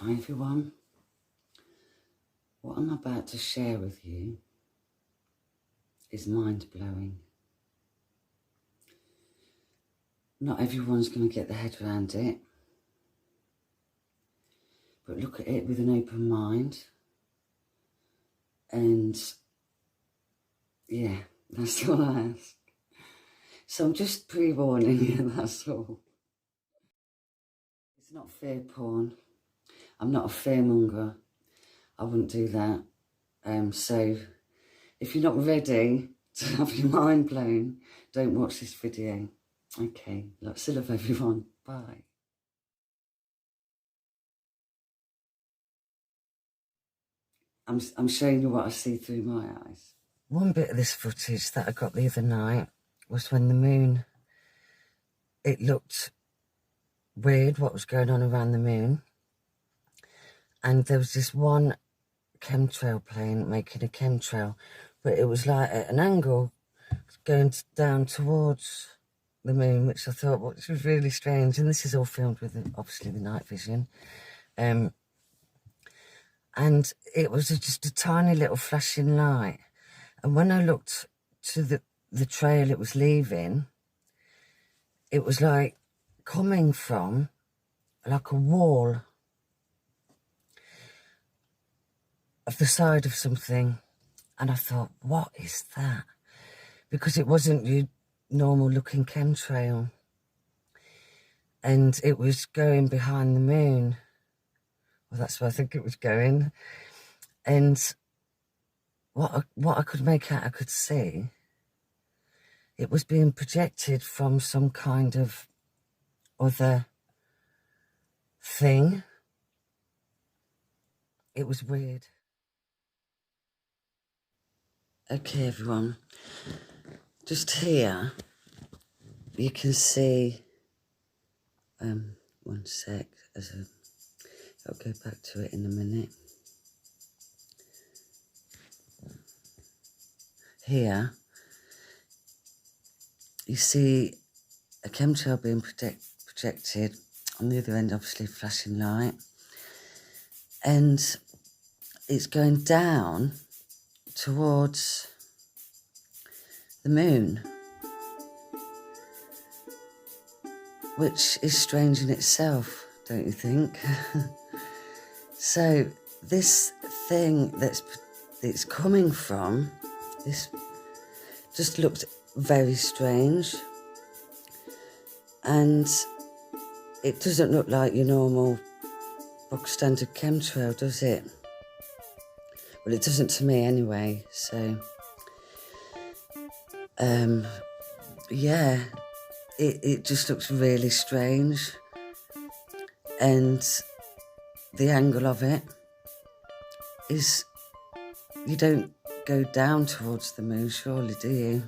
Hi everyone, what I'm about to share with you is mind-blowing. Not everyone's going to get their head around it, but look at it with an open mind, and yeah, that's all I ask. So I'm just pre-warning you, that's all. It's not fear porn. I'm not a fearmonger. I wouldn't do that. So if you're not ready to have your mind blown, don't watch this video. Okay, lots of love everyone. Bye. I'm showing you what I see through my eyes. One bit of this footage that I got the other night was when the moon, it looked weird what was going on around the moon. And there was this one chemtrail plane making a chemtrail, but it was like at an angle going down towards the moon, which I thought was really strange. And this is all filmed with obviously the night vision. And it was just a tiny little flashing light. And when I looked to the trail it was leaving, it was like coming from like a wall of the side of something. And I thought, what is that? Because it wasn't your normal looking chemtrail. And it was going behind the moon. Well, that's where I think it was going. And what I could make out, I could see, it was being projected from some kind of other thing. It was weird. Okay, everyone. Just here, you can see, one sec, I'll go back to it in a minute. Here, you see a chemtrail being projected, on the other end obviously flashing light, and it's going down towards the moon, which is strange in itself, don't you think? So this thing it's coming from, this just looked very strange, and it doesn't look like your normal bog standard chemtrail, does it? Well, it doesn't to me anyway. So yeah, it just looks really strange, and the angle of it is, you don't go down towards the moon, surely, do you?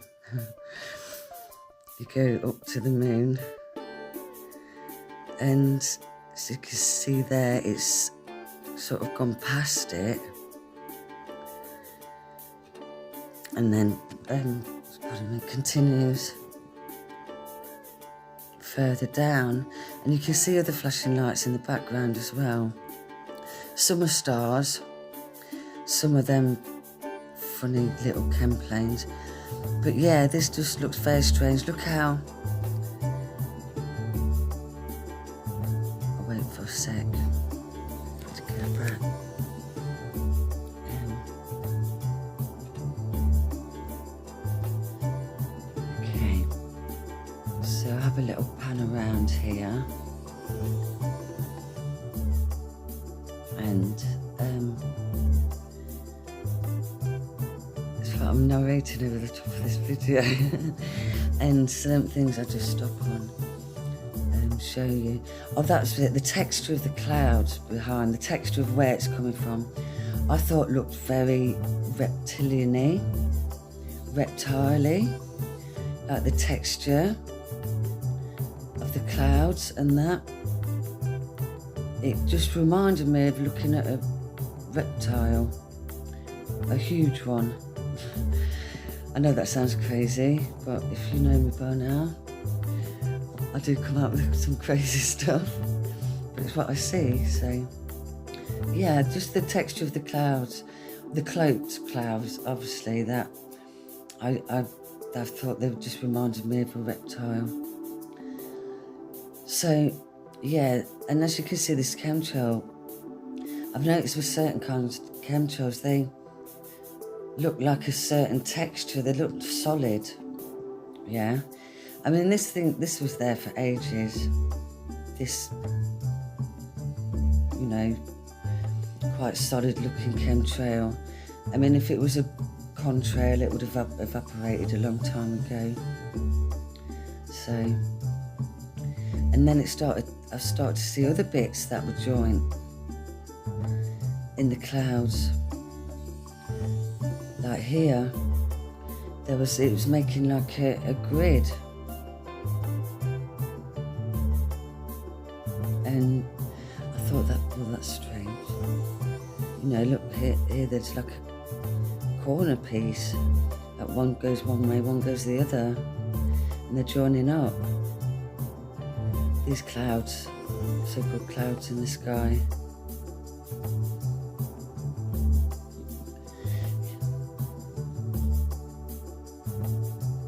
You go up to the moon, and as you can see there, it's sort of gone past it, and then it continues further down, and you can see other flashing lights in the background as well. Some are stars, some of them funny little chem planes, but yeah, this just looks very strange. Look how, I'll wait for a sec to go back. Okay, so I'll have a little pan around here, and I'm narrating over the top of this video and certain things I just stop on and show you. Oh, that's it, the texture of the clouds behind, the texture of where it's coming from, I thought looked very reptilian-y, reptile-y, like the texture of the clouds and that. It just reminded me of looking at a reptile, a huge one. I know that sounds crazy, but if you know me by now, I do come up with some crazy stuff, but it's what I see, so yeah, just the texture of the clouds, the cloaked clouds, obviously, that I thought they just reminded me of a reptile. So, yeah, and as you can see, this chemtrail, I've noticed with certain kinds of chemtrails, they look like a certain texture, they look solid, yeah. I mean, this was there for ages, this, you know, quite solid looking chemtrail. I mean, if it was a contrail, it would have evaporated a long time ago. So, and then I started to see other bits that were joined in the clouds. Like here, it was making like a grid. And I thought that's strange. You know, look here there's like a corner piece. That one goes one way, one goes the other. And they're joining up. These clouds, so-called clouds in the sky.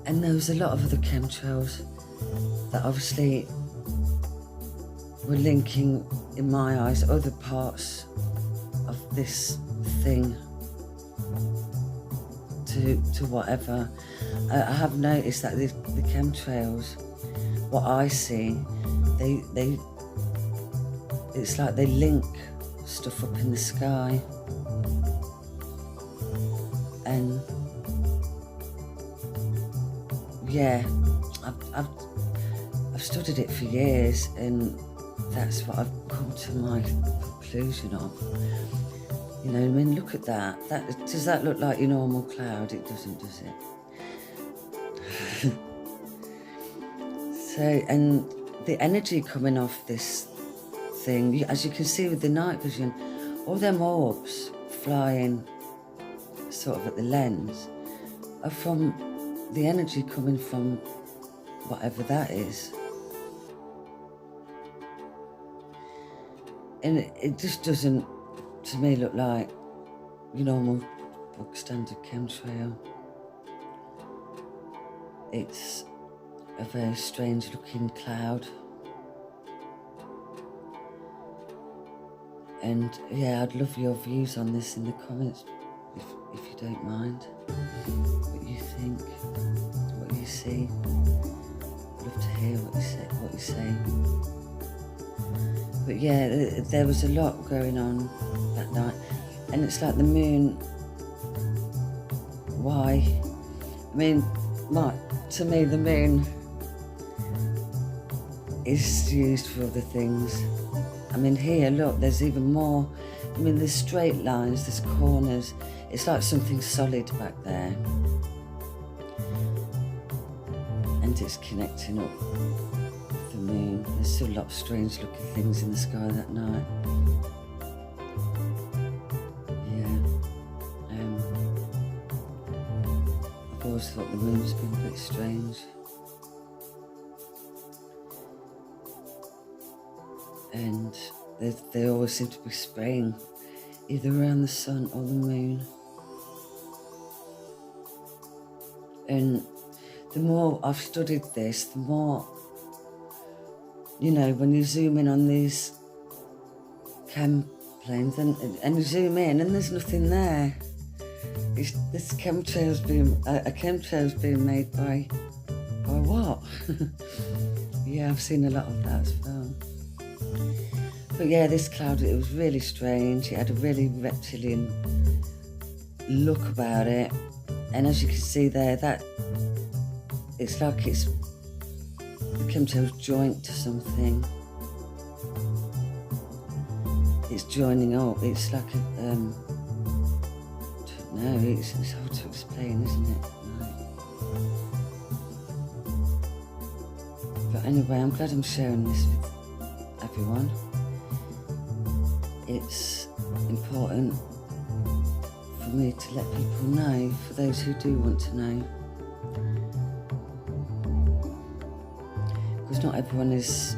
And there was a lot of other chemtrails that obviously were linking, in my eyes, other parts of this thing to whatever. I have noticed that the chemtrails, what I see, it's like they link stuff up in the sky. And yeah, I've studied it for years, and that's what I've come to my conclusion of. You know, I mean, look at that. Does that look like your normal cloud? It doesn't, does it? So, and the energy coming off this thing, as you can see with the night vision, all them orbs flying sort of at the lens are from the energy coming from whatever that is. And it just doesn't, to me, look like your normal bog standard chemtrail. It's a very strange looking cloud. And yeah, I'd love your views on this in the comments, if you don't mind. What you think, what you see. I'd love to hear what you say. But yeah, there was a lot going on that night. And it's like the moon, why? I mean, to me, the moon is used for other things. I mean, here, look, there's even more. I mean, there's straight lines, there's corners. It's like something solid back there. And it's connecting up with the moon. There's still a lot of strange looking things in the sky that night. Yeah. I've always thought the moon's been a bit strange. And they always seem to be spraying either around the sun or the moon. And the more I've studied this, the more, you know, when you zoom in on these cam planes and you zoom in and there's nothing there. This chemtrail's being made by what? Yeah, I've seen a lot of that as well. But yeah, this cloud, it was really strange. It had a really reptilian look about it. And as you can see there, that it's like the chemtrail's joint to something. It's joining up. It's like a, I don't know, it's hard to explain, isn't it? Right. But anyway, I'm glad I'm sharing this with everyone. It's important for me to let people know, for those who do want to know. Because not everyone is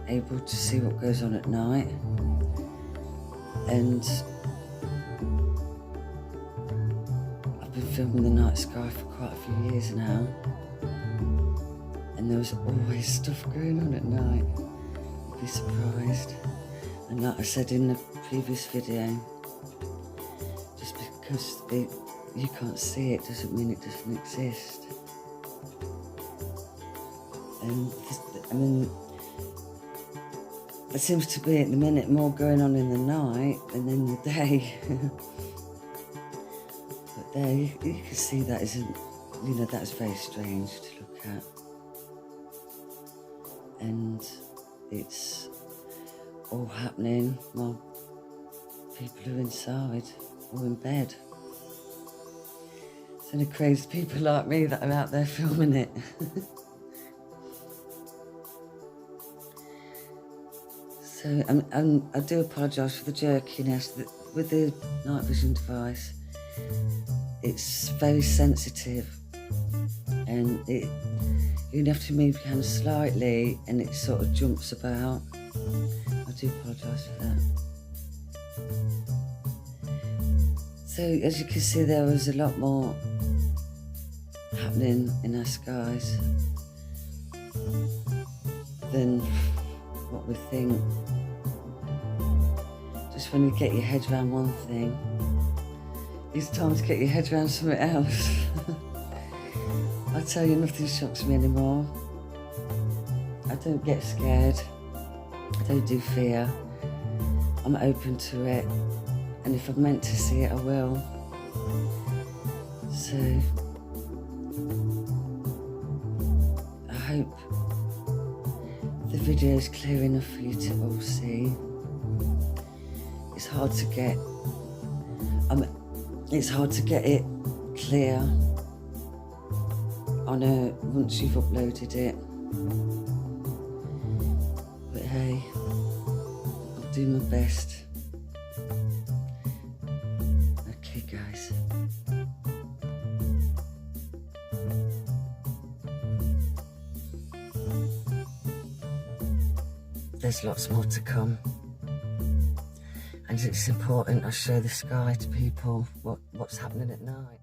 able to see what goes on at night. And I've been filming the night sky for quite a few years now, and there was always stuff going on at night. You'd be surprised. And like I said in the previous video, just because you can't see it doesn't mean it doesn't exist. And I mean, there seems to be at the minute more going on in the night than in the day. But there, you can see that isn't, you know, that's very strange to look at. And it's all happening while people are inside or in bed. It's only crazy people like me that are out there filming it. So I do apologise for the jerkiness with the night vision device. It's very sensitive, and you have to move your hand slightly and it sort of jumps about. I do apologise for that. So as you can see, there was a lot more happening in our skies than what we think. Just when you get your head around one thing, it's time to get your head around something else. I tell you, nothing shocks me anymore. I don't get scared. I don't do fear. I'm open to it, and if I'm meant to see it, I will. So I hope the video is clear enough for you to all see. It's hard to get. It's hard to get it clear on once you've uploaded it. But hey, I'll do my best. Okay, guys. There's lots more to come. And it's important I show the sky to people, what's happening at night.